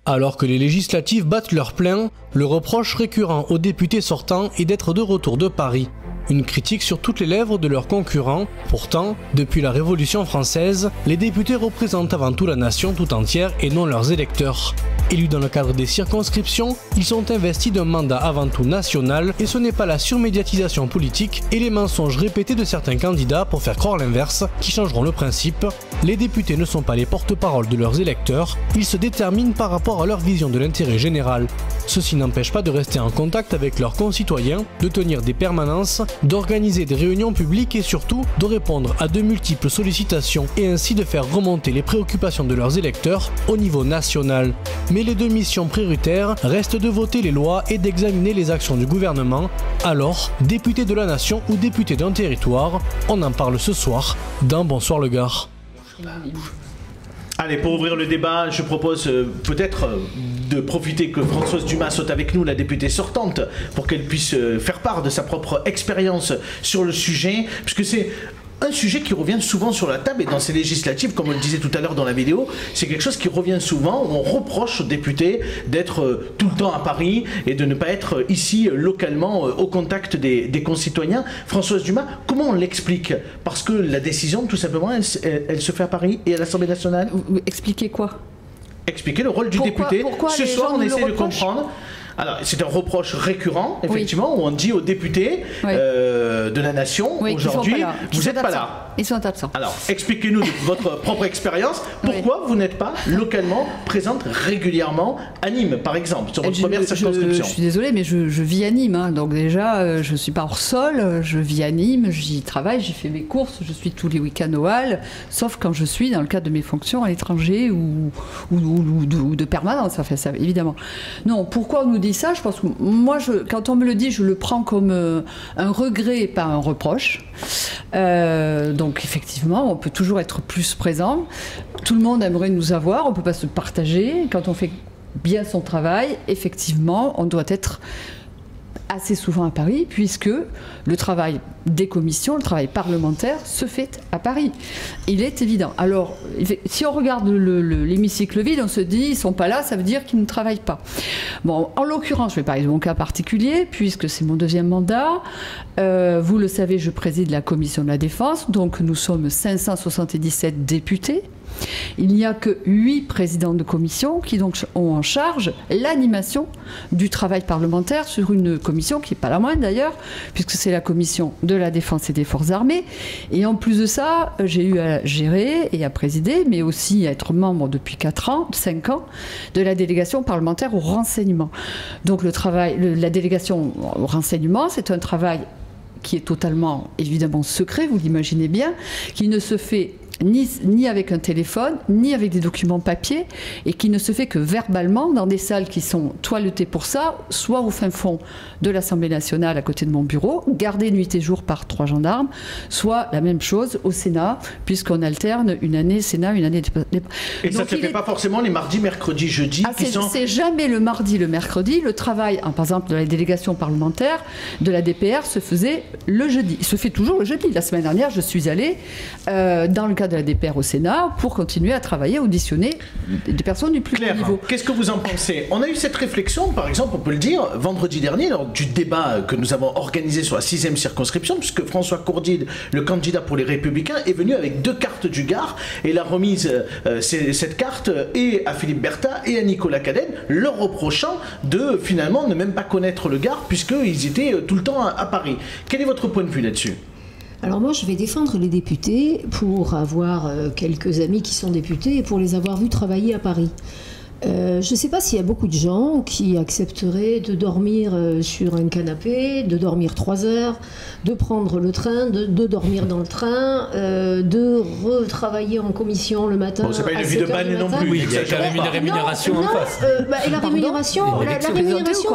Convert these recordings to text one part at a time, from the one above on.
Alors que les législatives battent leur plein, le reproche récurrent aux députés sortants est d'être de retour de Paris. Une critique sur toutes les lèvres de leurs concurrents. Pourtant, depuis la Révolution française, les députés représentent avant tout la nation tout entière et non leurs électeurs. Élus dans le cadre des circonscriptions, ils sont investis d'un mandat avant tout national et ce n'est pas la surmédiatisation politique et les mensonges répétés de certains candidats pour faire croire l'inverse qui changeront le principe. Les députés ne sont pas les porte-parole de leurs électeurs, ils se déterminent par rapport à leur vision de l'intérêt général. Ceci n'empêche pas de rester en contact avec leurs concitoyens, de tenir des permanences, d'organiser des réunions publiques et surtout de répondre à de multiples sollicitations et ainsi de faire remonter les préoccupations de leurs électeurs au niveau national. Mais les deux missions prioritaires restent de voter les lois et d'examiner les actions du gouvernement. Alors, député de la nation ou député d'un territoire, on en parle ce soir dans Bonsoir le Gard. Allez, pour ouvrir le débat, je propose peut-être de profiter que Françoise Dumas soit avec nous, la députée sortante, pour qu'elle puisse faire part de sa propre expérience sur le sujet, puisque c'est un sujet qui revient souvent sur la table et dans ces législatives, comme on le disait tout à l'heure dans la vidéo, c'est quelque chose qui revient souvent où on reproche aux députés d'être tout le temps à Paris et de ne pas être ici localement au contact des concitoyens. Françoise Dumas, comment on l'explique? Parce que la décision, tout simplement, elle se fait à Paris et à l'Assemblée nationale. Expliquez quoi? Expliquer le rôle du député. Ce soir, on essaie de comprendre. Alors, c'est un reproche récurrent, effectivement, où on dit aux députés de la nation, aujourd'hui, vous n'êtes pas là. Ils sont absents. Alors, expliquez-nous de votre propre expérience, pourquoi vous n'êtes pas localement présente régulièrement à Nîmes, par exemple, sur votre première circonscription? Je suis désolée, mais je vis à Nîmes, hein, donc déjà, je ne suis pas hors sol, je vis à Nîmes, j'y travaille, j'y fais mes courses, je suis tous les week-ends au Halles, sauf quand je suis dans le cadre de mes fonctions à l'étranger ou de permanence, enfin ça, évidemment. Non, pourquoi on nous dit ça? Je pense que moi, quand on me le dit, je le prends comme un regret et pas un reproche. Donc effectivement, on peut toujours être plus présent. Tout le monde aimerait nous avoir, on ne peut pas se partager. Quand on fait bien son travail, effectivement, on doit être assez souvent à Paris, puisque le travail des commissions, le travail parlementaire se fait à Paris. Il est évident. Alors, si on regarde l'hémicycle vide, on se dit, ils ne sont pas là, ça veut dire qu'ils ne travaillent pas. Bon, en l'occurrence, je vais parler de mon cas particulier, puisque c'est mon deuxième mandat. Vous le savez, je préside la commission de la Défense, donc nous sommes 577 députés. Il n'y a que 8 présidents de commission qui donc ont en charge l'animation du travail parlementaire sur une commission qui n'est pas la moindre d'ailleurs, puisque c'est la commission de la Défense et des Forces armées. Et en plus de ça, j'ai eu à gérer et à présider, mais aussi à être membre depuis 5 ans, de la délégation parlementaire au renseignement. Donc le travail, la délégation au renseignement, c'est un travail qui est totalement, évidemment, secret, vous l'imaginez bien, qui ne se fait ni avec un téléphone, ni avec des documents papier, et qui ne se fait que verbalement dans des salles qui sont toilettées pour ça, soit au fin fond de l'Assemblée nationale à côté de mon bureau, gardées nuit et jour par 3 gendarmes, soit la même chose au Sénat, puisqu'on alterne une année Sénat, une année... Et donc, ça ne se fait pas forcément les mardis, mercredis, jeudis C'est jamais le mardi, le mercredi. Le travail, par exemple, de la délégation parlementaire, de la DPR, se faisait le jeudi. Il se fait toujours le jeudi. La semaine dernière, je suis allée dans le cadre de la DPR au Sénat pour continuer à travailler, auditionner des personnes du plus haut niveau. Qu'est-ce que vous en pensez? On a eu cette réflexion, par exemple, on peut le dire, vendredi dernier, lors du débat que nous avons organisé sur la 6e circonscription, puisque François Courdide, le candidat pour les Républicains, est venu avec 2 cartes du Gard et il a remise cette carte et à Philippe Berta et à Nicolas Cadenne, leur reprochant de finalement ne même pas connaître le Gard puisqu'ils étaient tout le temps à Paris. Quel est votre point de vue là-dessus? Alors moi, je vais défendre les députés pour avoir quelques amis qui sont députés et pour les avoir vus travailler à Paris. Je ne sais pas s'il y a beaucoup de gens qui accepteraient de dormir sur un canapé, de dormir 3 heures, de prendre le train, de dormir dans le train, de retravailler en commission le matin. Bon, c'est pas une vie de bagne non plus. Oui, il y a quand même une rémunération en face. Et la rémunération,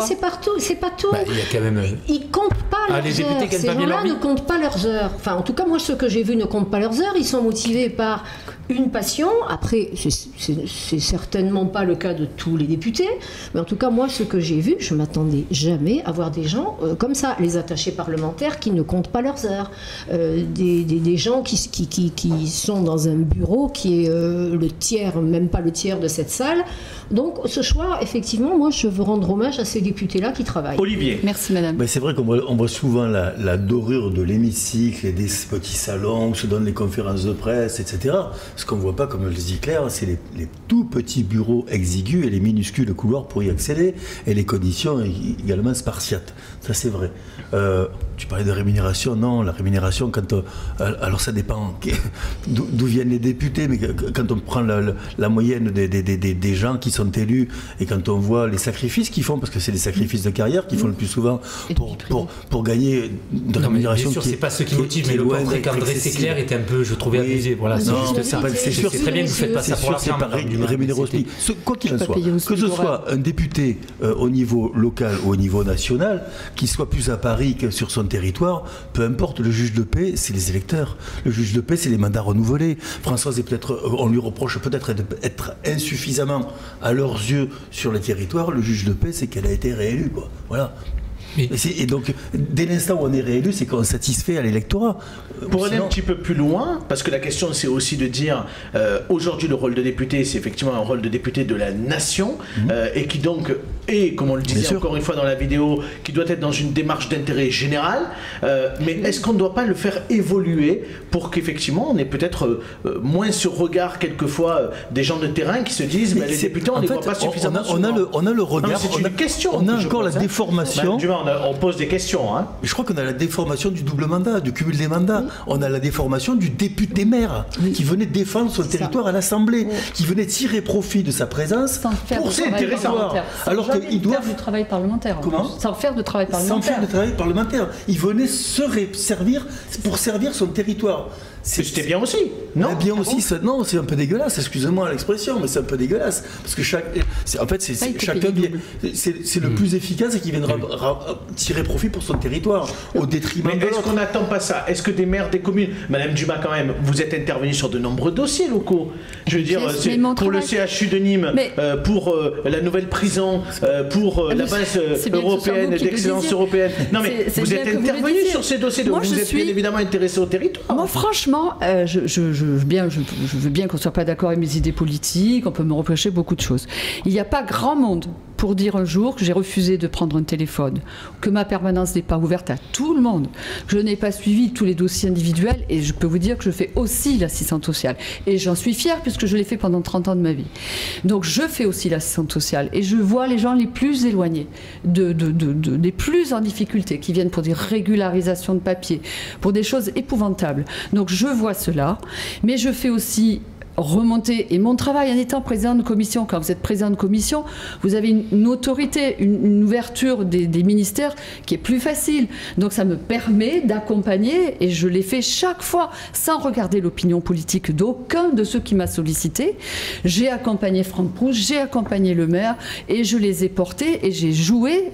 c'est partout, c'est pas tout. Il y a quand même... Ils comptent pas leurs heures. Ces gens-là ne comptent pas leurs heures. Enfin, en tout cas, moi, ceux que j'ai vus ne comptent pas leurs heures. Ils sont motivés par une passion. Après, c'est certainement pas le cas de tous les députés, mais en tout cas, moi, ce que j'ai vu, je m'attendais jamais à voir des gens comme ça, les attachés parlementaires qui ne comptent pas leurs heures, des gens qui sont dans un bureau qui est le tiers, même pas le tiers de cette salle. Donc, ce choix, effectivement, moi, je veux rendre hommage à ces députés-là qui travaillent. Olivier. Merci, madame. Mais c'est vrai qu'on voit souvent la dorure de l'hémicycle et des petits salons où se donnent les conférences de presse, etc. Ce qu'on ne voit pas, comme le dit Claire, c'est les tout petits bureaux exigus et les minuscules couloirs pour y accéder, et les conditions également spartiates. Ça, c'est vrai. Tu parlais de rémunération. Non, la rémunération, alors ça dépend d'où viennent les députés, mais quand on prend la moyenne des gens qui sont élus, et quand on voit les sacrifices qu'ils font, parce que c'est des sacrifices de carrière qu'ils font le plus souvent pour gagner de rémunération. Bien sûr, c'est pas ce qui motive, mais le portrait qu'André Séclair était un peu, je trouvais, abusé. Voilà, c'est juste ça. C'est très bien que vous faites pas ça pour c'est pas rémunéré aussi. Quoi qu'il en soit, que ce soit un député au niveau local ou au niveau national, qu'il soit plus à Paris que sur son territoire, peu importe, le juge de paix, c'est les électeurs. Le juge de paix, c'est les mandats renouvelés. Françoise est on lui reproche peut-être d'être insuffisamment à leurs yeux sur le territoire. Le juge de paix, c'est qu'elle a été réélue, quoi. Voilà. Et donc, dès l'instant où on est réélu, c'est qu'on satisfait à l'électorat. Pour aller un petit peu plus loin, parce que la question c'est aussi de dire, aujourd'hui le rôle de député, c'est effectivement un rôle de député de la nation, et qui donc est, comme on le disait encore une fois dans la vidéo, qui doit être dans une démarche d'intérêt général, mais est-ce qu'on ne doit pas le faire évoluer pour qu'effectivement on ait peut-être moins ce regard quelquefois des gens de terrain qui se disent, les députés on ne les voit pas suffisamment souvent. On a le regard, c'est une question. On a encore la déformation. On pose des questions. Hein. Je crois qu'on a la déformation du double mandat, du cumul des mandats. On a la déformation du député-maire qui venait défendre son territoire à l'Assemblée, qui venait tirer profit de sa présence pour c'est intéressant. Alors qu'il doit faire du travail parlementaire. Sans faire de travail parlementaire. Sans faire de travail parlementaire. Il venait se servir pour servir son territoire. C'était bien aussi, non? Bien aussi, non, c'est un peu dégueulasse, excusez-moi l'expression, mais c'est un peu dégueulasse. Parce que chacun, c'est le plus efficace et qui viendra tirer profit pour son territoire, au détriment de l'autre. Mais est-ce qu'on n'attend pas ça? Est-ce que des maires des communes, Madame Dumas quand même, vous êtes intervenue sur de nombreux dossiers locaux. Je veux dire, pour le CHU de Nîmes, pour la nouvelle prison, pour la base européenne d'excellence européenne. Non mais vous êtes intervenue sur ces dossiers, donc vous êtes bien évidemment intéressé au territoire. Moi franchement, je veux bien qu'on ne soit pas d'accord avec mes idées politiques, on peut me reprocher beaucoup de choses. Il n'y a pas grand monde pour dire un jour que j'ai refusé de prendre un téléphone, que ma permanence n'est pas ouverte à tout le monde, que je n'ai pas suivi tous les dossiers individuels, et je peux vous dire que je fais aussi l'assistante sociale. Et j'en suis fière puisque je l'ai fait pendant 30 ans de ma vie. Donc je fais aussi l'assistante sociale et je vois les gens les plus éloignés, des plus en difficulté, qui viennent pour des régularisations de papier, pour des choses épouvantables. Donc je vois cela, mais je fais aussi remonter, et mon travail en étant président de commission, quand vous êtes président de commission, vous avez une autorité, une ouverture des ministères qui est plus facile. Donc ça me permet d'accompagner, et je l'ai fait chaque fois, sans regarder l'opinion politique d'aucun de ceux qui m'a sollicité. J'ai accompagné Franck Proust, j'ai accompagné le maire, et je les ai portés, et j'ai joué,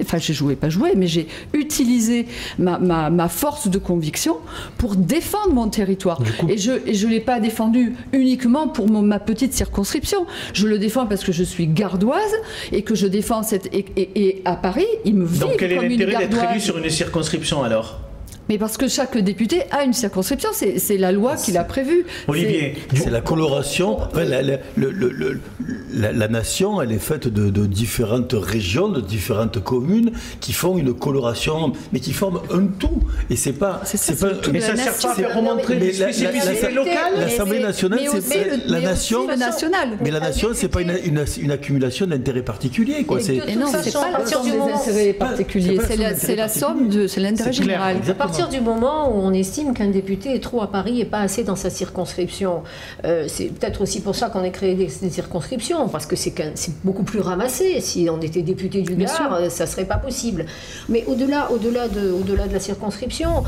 mais j'ai utilisé ma force de conviction pour défendre mon territoire. Et je ne l'ai pas défendu uniquement pour ma petite circonscription. Je le défends parce que je suis gardoise et que je défends et à Paris, il me vit comme une gardoise. Donc quel est l'intérêt d'être élu sur une circonscription alors ? Mais parce que chaque député a une circonscription, c'est la loi qui l'a prévu. Olivier, c'est la coloration. La nation, elle est faite de différentes régions, de différentes communes qui font une coloration, mais qui forment un tout. Et c'est pas. Mais ça ne sert pas à faire remontrer les spécificités locales. L'Assemblée nationale, c'est la nation. Mais la nation, c'est pas une accumulation d'intérêts particuliers, quoi. Et non, c'est pas la somme des intérêts particuliers. C'est la somme de l'intérêt général. À partir du moment où on estime qu'un député est trop à Paris et pas assez dans sa circonscription, c'est peut-être aussi pour ça qu'on a créé des circonscriptions, parce que c'est beaucoup plus ramassé. Si on était député du Gard, ça serait pas possible. Mais au-delà de la circonscription,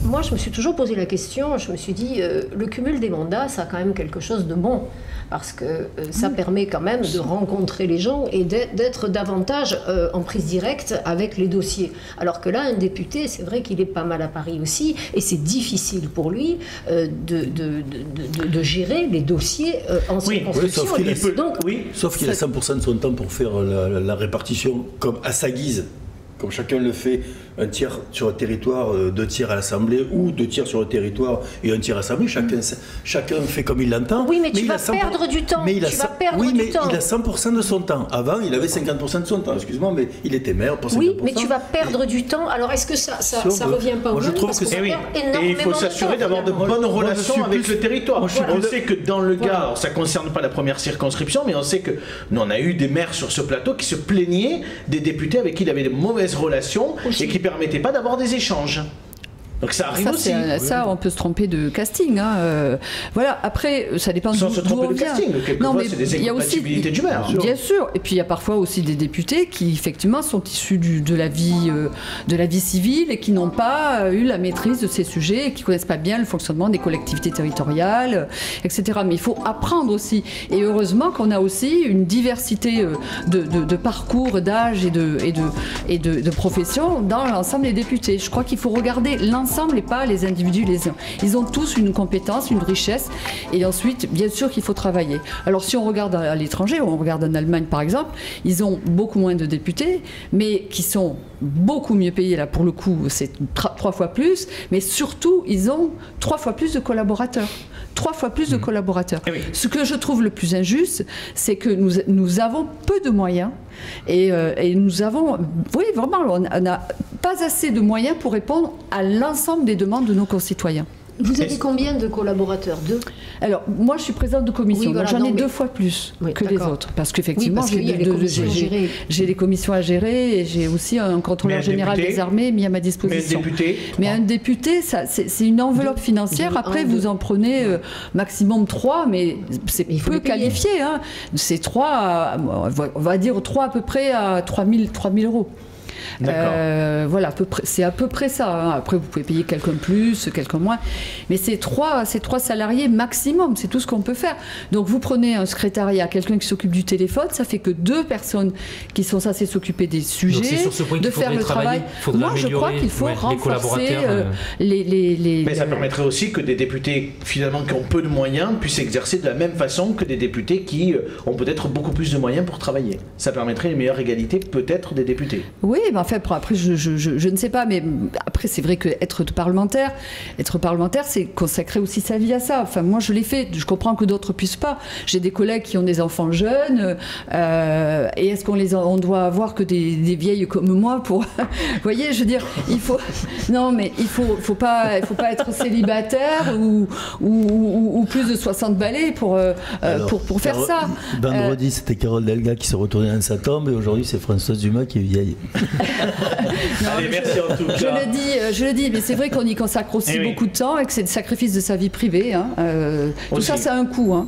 moi je me suis toujours posé la question, je me suis dit, le cumul des mandats, ça a quand même quelque chose de bon. Parce que ça permet quand même de rencontrer les gens et d'être davantage en prise directe avec les dossiers. Alors que là, un député, c'est vrai qu'il est pas mal à Paris aussi, et c'est difficile pour lui de gérer les dossiers en circonscription. Sauf qu'il a 100% de son temps pour faire la répartition comme à sa guise, comme chacun le fait, un tiers sur le territoire, 2 tiers à l'Assemblée, ou 2 tiers sur le territoire et 1 tiers à l'Assemblée. Chacun fait comme il l'entend. Oui, mais tu vas perdre du temps. Il a 100% de son temps. Avant, il avait 50% de son temps. Excuse-moi, mais il était maire pour 50%. Oui, mais tu vas perdre du temps. Alors, est-ce que ça revient pas au même? Et il faut s'assurer d'avoir de bonnes relations avec le territoire. On sait que dans le Gard, ça ne concerne pas la première circonscription, mais on sait que nous, on a eu des maires sur ce plateau qui se plaignaient des députés avec qui il avait de mauvaises relations et qui ne permettait pas d'avoir des échanges. Donc ça arrive aussi. Ça, on peut se tromper de casting. Voilà. Après, ça dépend d'où on vient. Non, mais c'est des incompatibilités du maire. Bien sûr. Et puis il y a parfois aussi des députés qui effectivement sont issus de la vie civile et qui n'ont pas eu la maîtrise de ces sujets et qui connaissent pas bien le fonctionnement des collectivités territoriales, etc. Mais il faut apprendre aussi. Et heureusement qu'on a aussi une diversité de parcours, d'âge et de professions dans l'ensemble des députés. Je crois qu'il faut regarder l'ensemble et pas les individus les uns. Ils ont tous une compétence, une richesse, et ensuite, bien sûr qu'il faut travailler. Alors si on regarde à l'étranger, on regarde en Allemagne par exemple, ils ont beaucoup moins de députés, mais qui sont beaucoup mieux payés, là pour le coup, c'est 3 fois plus, mais surtout, ils ont 3 fois plus de collaborateurs. 3 fois plus de collaborateurs. Oui. Ce que je trouve le plus injuste, c'est que nous avons peu de moyens et nous avons, oui vraiment, on n'a pas assez de moyens pour répondre à l'ensemble des demandes de nos concitoyens. Vous avez combien de collaborateurs? 2? Alors, moi, je suis présidente de commission, oui, voilà, donc j'en ai 2 fois plus que les autres. Parce qu'effectivement, j'ai les commissions à gérer et j'ai aussi un contrôleur général des armées mis à ma disposition. Mais un député, c'est une enveloppe financière. Après, vous en prenez maximum 3, mais c'est peu qualifié. C'est 3, on va dire 3 à peu près à 3 000 euros. Voilà, c'est à peu près ça. Après, vous pouvez payer quelqu'un plus, quelqu'un moins. Mais c'est 3 salariés maximum, c'est tout ce qu'on peut faire. Donc, vous prenez un secrétariat, quelqu'un qui s'occupe du téléphone, ça fait que 2 personnes qui sont censées s'occuper des sujets, de faire le travail. Moi, je crois qu'il faut renforcer les Mais ça permettrait aussi que des députés, finalement, qui ont peu de moyens, puissent exercer de la même façon que des députés qui ont peut-être beaucoup plus de moyens pour travailler. Ça permettrait une meilleure égalité, peut-être, des députés. Oui, mais en fait, après, je ne sais pas, mais après, c'est vrai qu'être parlementaire, c'est consacrer aussi sa vie à ça. Enfin, moi, je l'ai fait. Je comprends que d'autres puissent pas. J'ai des collègues qui ont des enfants jeunes, et est-ce on doit avoir que des vieilles comme moi pour... Vous voyez, je veux dire, il faut... Non, mais il faut pas être célibataire ou plus de 60 balais pour faire ça. Vendredi, c'était Carole Delga qui se retournait dans sa tombe, et aujourd'hui, c'est Françoise Dumas qui est vieille. Non, allez, merci en tout cas. Je le dis, mais c'est vrai qu'on y consacre aussi beaucoup de temps et que c'est le sacrifice de sa vie privée. Tout ça, ça a un coût.